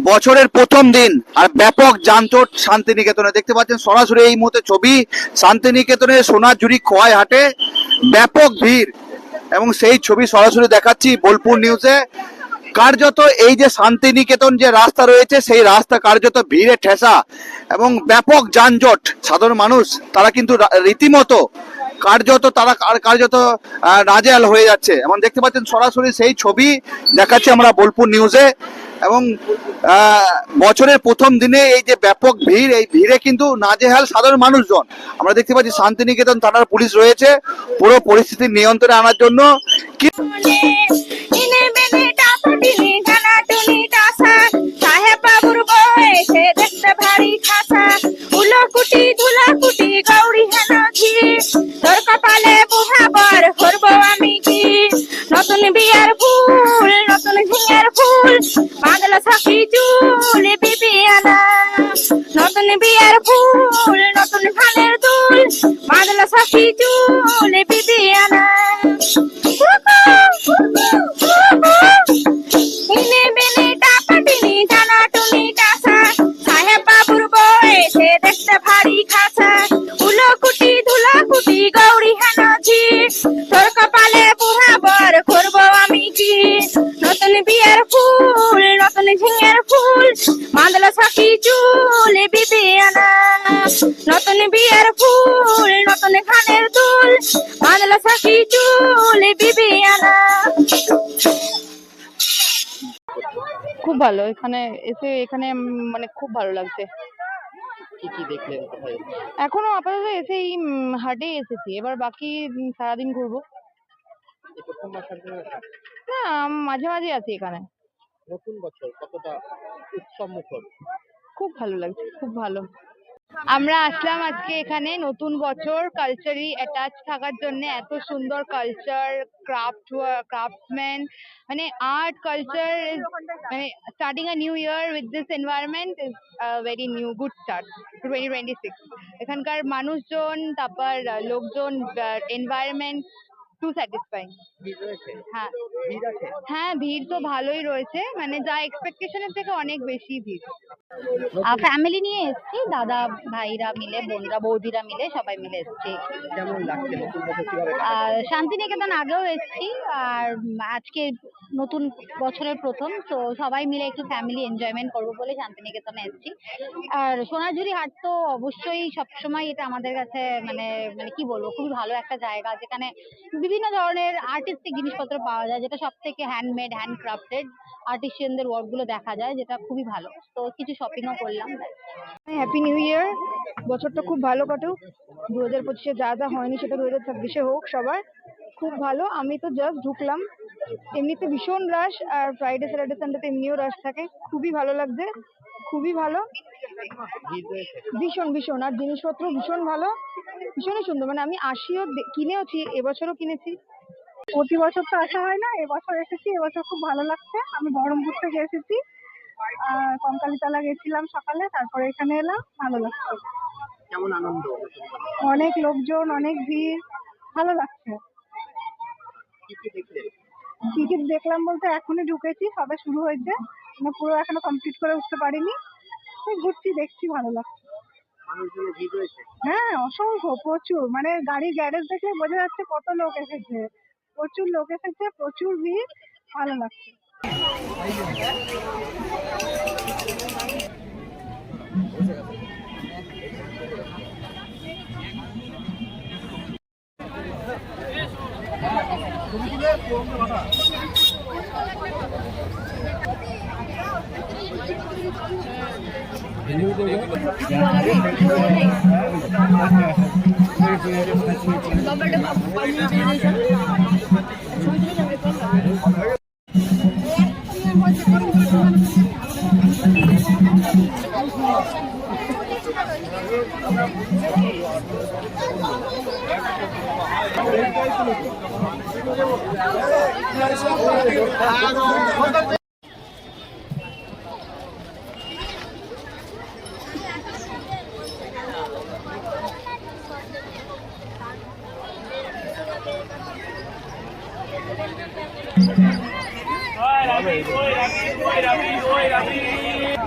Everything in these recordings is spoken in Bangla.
বছরের প্রথম দিন আর ব্যাপক যানজট শান্তিনিকেতনে। দেখতে পাচ্ছেন সরাসরি এই মুহূর্তে ছবি শান্তিনিকেতনের সোনাঝুরি খোয়াই হাটে ব্যাপক ভিড়, এবং সেই ছবি সরাসরি দেখাচ্ছি বোলপুর নিউজে। কার্যত এই যে শান্তিনিকেতন যে রাস্তা রয়েছে সেই রাস্তা কার্যত ভিড়ে ঠেসা এবং ব্যাপক যানজট। সাধারণ মানুষ তারা কিন্তু রীতিমতো কার্যত নাজেহাল হয়ে যাচ্ছে, এবং দেখতে পাচ্ছেন সরাসরি সেই ছবি দেখাচ্ছি আমরা বোলপুর নিউজে। এবং বছরের প্রথম দিনে এই যে ব্যাপক ভিড়, এই ভিড়ে কিন্তু নাজেহাল সাধারণ মানুষজন। আমরা দেখতে পাচ্ছি শান্তিনিকেতন থানার পুলিশ রয়েছে পুরো পরিস্থিতি নিয়ন্ত্রণে আনার জন্য। নতুন বিয়ার ফুল, নতুন ঝিঙের ফুল, বাঁধলো সখী চুল বিবিয়ানা। নতুন বিয়ার ফুল, নতুন ধানের দুল, বাঁধলো সখী চুল বিবিয়ানা। ইনে বিনে টাপাটিনি টানাটুনি টাসা, সাহেব বাবুর বয়সে দেখতে ভারী খাসা। উলকুটি ধুলাকুটি গৌরী হানাঝি, তোর কপালে বুড়া বর করবো আমি কি। নতুন বিয়ার ফুল, নতুন ঝিঙের ফুল, বাঁধলো সখী চুল বিবিয়ানা। নতুন বিয়ার ফুল, নতুন ধানের দুল, বাঁধলো সখী চুল বিবিয়ানা। খুব ভালো, এখানে মানে খুব ভালো লাগছে। কি কি দেখলেন কোথায়? এখনো আপাতত এই হাটে এসেছি, এবার বাকি সারাদিন ঘুরবো। এই প্রথমবার শান্তিনিকেতন? না, মাঝে মাঝে আছি এখানে। নতুন বছর কতটা উৎসব মুখর? খুব ভালো লাগছে, খুব ভালো। আমরা আসলাম আজকে এখানে নতুন বছর কালচারি অ্যাটাচ থাকার জন্য। এত সুন্দর কালচার, ক্রাফটসম্যান, মানে আর্ট কালচার ইজ, মানে starting a new year with this environment is very new good start to 2026। এখানকার মানুষজন, তারপর লোকজন, এনভায়রনমেন্ট টু স্যাটিসফাইং। হ্যাঁ হ্যাঁ, ভিড় তো ভালোই রয়েছে, মানে যা এক্সপেকটেশনের থেকে অনেক বেশি ভিড়। ফ্যামিলি নিয়ে এসেছি, দাদা ভাইরা মিলে, বোনরা বৌদিরা মিলে সবাই মিলে এসেছি। কেমন লাগছে নতুন বছর কিভাবে? শান্তিনিকেতন আগেও এসেছি, আর আজকে নতুন বছরের প্রথম, তো সবাই মিলে একটু ফ্যামিলি এনজয়মেন্ট করবো বলে শান্তিনিকেতনে এসেছি। আর সোনাঝুরি হাট তো অবশ্যই সবসময় এটা আমাদের কাছে মানে মানে কি বলবো, খুবই ভালো একটা জায়গা, যেখানে বিভিন্ন ধরনের আর্টিস্টিক জিনিসপত্র পাওয়া যায়, যেটা সব থেকে হ্যান্ডমেড, হ্যান্ডক্রাফটেড আর্টিসিয়ানদের ওয়ার্ক গুলো দেখা যায়, যেটা খুবই ভালো। তো কিছু শপিংও করলাম। হ্যাপি নিউ ইয়ার, বছরটা খুব ভালো কাটুক। 2025-এ যা যা হয়নি সেটা 2026-এ হোক সবার। খুব ভালো। আমি তো জাস্ট ঢুকলাম, এমনিতে ভীষণ রাশ, আর ফ্রাইডে স্যাটারডে সানডেতে এমনিও রাশ থাকে। খুবই ভালো লাগছে, খুবই ভালো, ভীষণ ভীষণ। আর জিনিসপত্র ভীষণ ভালো, ভীষণই সুন্দর। মানে আমি আসিও, কিনেওছি, এবছরও কিনেছি। প্রতি বছর তো আসা হয় না, এবছর এসেছি, এবছর খুব ভালো লাগছে। আমি বহরমপুর থেকে এসেছি, কঙ্কালীতলা গেছিলাম সকালে, তারপরে এখানে এলাম, ভালো লাগছে। কেমন আনন্দ? অনেক লোকজন, অনেক ভিড়, ভালো লাগছে। কি কি দেখলেন? কি কি দেখলাম বলতে এখনই ঢুকেছি, সবে শুরু হয়েছে, মানে পুরো এখনো কমপ্লিট করে উঠতে পারিনি। ঘুরছি, দেখছি, ভালো লাগছে। মানুষজনের ভিড় রয়েছে? হ্যাঁ, অসংখ্য, প্রচুর। মানে গাড়ির গ্যারেজ দেখে বোঝা যাচ্ছে কত লোক এসেছে, প্রচুর লোক এসেছে, প্রচুর ভিড়, ভালো লাগছে। Oi, Rabi, oi, Rabi, oi, Rabi, oi, Rabi.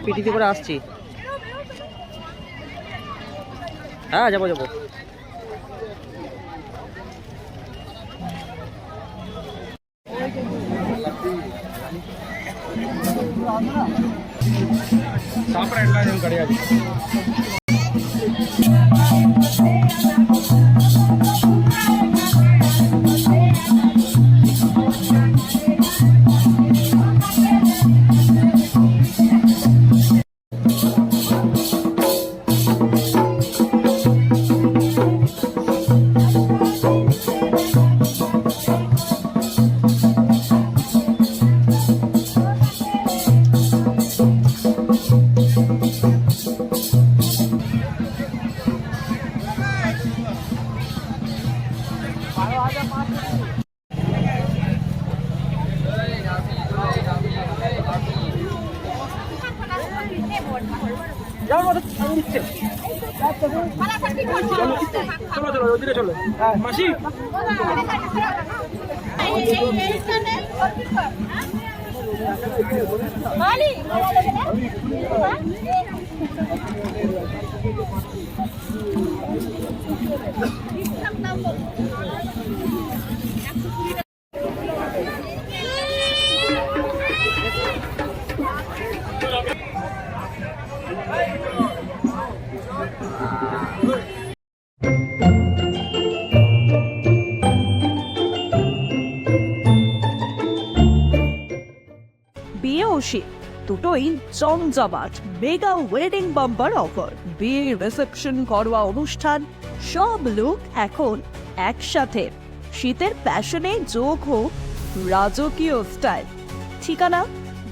পিটিতে করে আসছি। হ্যাঁ যাবো যাবো। বিয়ে ও শীত দুটোই জমজমাট মেগা ওয়েডিং বাম্পার অফার। বিয়ে, রিসেপশন, ঘরোয়া অনুষ্ঠান সব লুক এখন একসাথে। শীতের প্যাশনে যোগ হোক রাজকীয় স্টাইল। ঠিকানা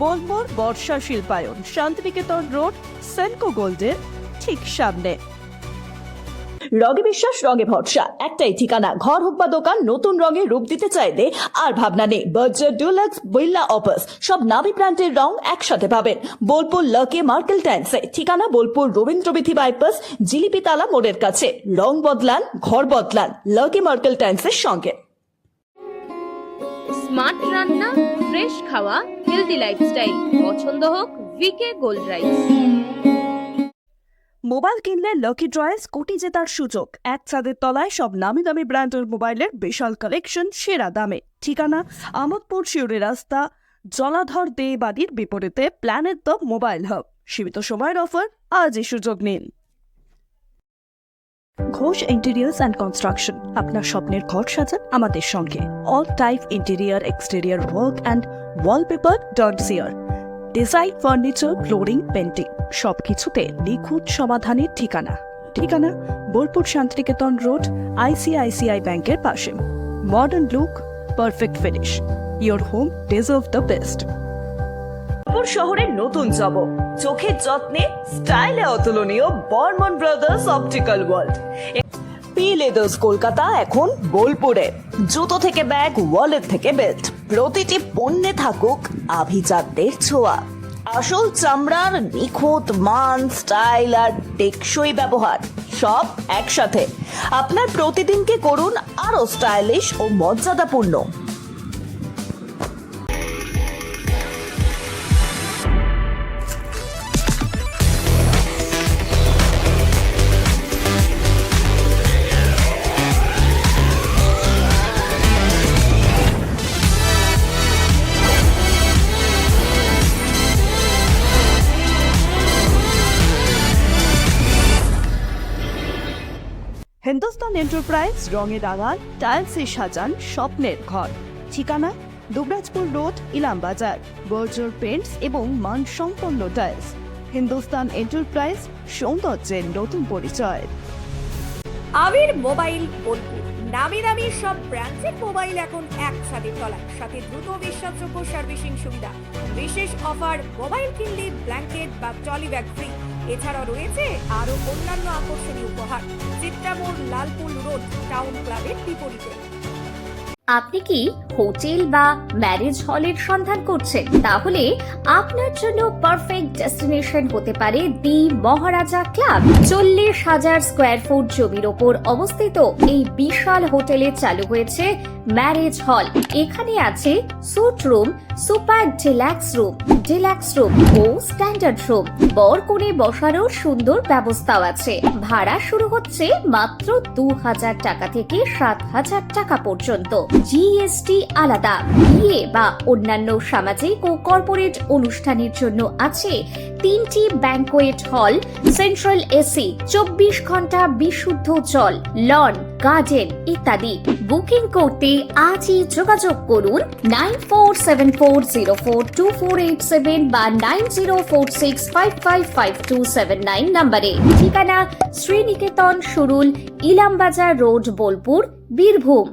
বোলপুর বর্ষা শিল্পায়ন, শান্তিনিকেতন রোড, সেনকো গোল্ডের ঠিক সামনে। রঙে বিশ্বাস, রঙে ভরসা, একটাই ঠিকানা। ঘর হোক বা দোকান, নতুন রঙে রূপ দিতে চাইলে আর ভাবনা নেই। বার্জার, ডুলাক্স, বিল্লা অপাস সব নামি ব্র্যান্ডের রং একসাথে পাবেন বোলপুর লাকি মার্কেল টাইলসে। ঠিকানা বোলপুর রবীন্দ্রবিথি বাইপাস, জিলিপিতালা মোড়ের কাছে। রং বদলান, ঘর বদলান লাকি মার্কেল টাইলসের সঙ্গে। স্মার্ট রান্না, ফ্রেশ খাওয়া, হেলদি লাইফস্টাইল। পছন্দ হোক ভিকে গোল্ড রাইস। মোবাইল কিনলে লাকি ড্রয়ে কোটি জেতার সুযোগ। এক ছাদের তলায় সব নামি দামি ব্র্যান্ডের মোবাইলের বিশাল কালেকশন সেরা দামে। ঠিকানা আমোদপুর শিউরি রাস্তা, জলাধর দে বাড়ির বিপরীতে প্ল্যানেট দ্য মোবাইল হাব। সীমিত সময়ের অফার, আজই সুযোগ নিন। ঘোষ ইন্টেরিয়ার্স অ্যান্ড কনস্ট্রাকশন, আপনার স্বপ্নের ঘর সাজান আমাদের সঙ্গে। All type interior, exterior work and wallpaper dot CR. Design, furniture, flooring, painting সবকিছুতে নিখুঁত সমাধানের ঠিকানা। ঠিকানা বোলপুর শান্তিনিকেতন রোড, আইসিআইসিআই ব্যাংকের পাশে। Modern look, perfect finish, your home deserve the best. শহরের নতুন জব, চোখের যত্নে স্টাইলে অতুলনীয় Barman brothers optical world. P leathers Kolkata এখন বোলপুরে। জুতো থেকে ব্যাগ, ওয়ালেট থেকে বেল্ট, প্রতিটি পণ্যে থাকুক আভিজাত্যের ছোঁয়া। আসল চামড়ার নিখুঁত মান, স্টাইল আর টেকসই ব্যবহার সব একসাথে। আপনার প্রতিদিনকে করুন আরো স্টাইলিশ ও মর্যাদাপূর্ণ। হিন্দুস্তান এন্টারপ্রাইজ রঙে রাঙান, টাইলসে সাজান স্বপ্নের ঘর। ঠিকানা দুবরাজপুর রোড, ইলামবাজার। বর্জার পেন্টস এবং মানসম্পন্ন টাইলস। হিন্দুস্তান এন্টারপ্রাইজ, সৌন্দর্যের নতুন পরিচয়। আবির মোবাইল বোলপুর, নামি দামি সব ব্র্যান্ডের মোবাইল এখন একসাথে তলায়, সাথে দ্রুত বিশ্বাসযোগ্য সার্ভিসিং সুবিধা, বিশেষ অফার, মোবাইল কিনলে ব্ল্যাঙ্কেট বা ট্রলি ব্যাগ ফ্রি। এছাড়াও রয়েছে আরো অন্যান্য আকর্ষণীয় উপহার। চিত্রামোড়, লালপুর রোড, টাউন ক্লাবের বিপরীতে। আপনি কি হোটেল বা ম্যারেজ হলের সন্ধান করছেন? তাহলে আপনার জন্য পারফেক্ট ডেস্টিনেশন হতে পারে দি মহারাজা ক্লাব। 40,000 স্কোয়ার ফুট জমির ওপর অবস্থিত এই বিশাল হোটেলে চালু হয়েছে ম্যারেজ হল। এখানে আছে suite room, super deluxe room ও স্ট্যান্ডার্ড রুম। বর কনে বসারও সুন্দর ব্যবস্থাও আছে। ভাড়া শুরু হচ্ছে মাত্র 2,000 টাকা থেকে 7,000 টাকা পর্যন্ত। জিএসটি আলাদা। বিয়ে বা অন্যান্য সামাজিক ও কর্পোরেট অনুষ্ঠানের জন্য আছে 3টি ব্যাংকোয়েট হল, সেন্ট্রাল এসি, 24 ঘন্টা বিশুদ্ধ জল, লন, গার্ডেন ইত্যাদি। বুকিং করতে আজই যোগাযোগ করুন 9474042487 বা 9046555279 নম্বরে। ঠিকানা শ্রীনিকেতন, সুরুল, ইলামবাজার রোড, বোলপুর, বীরভূম।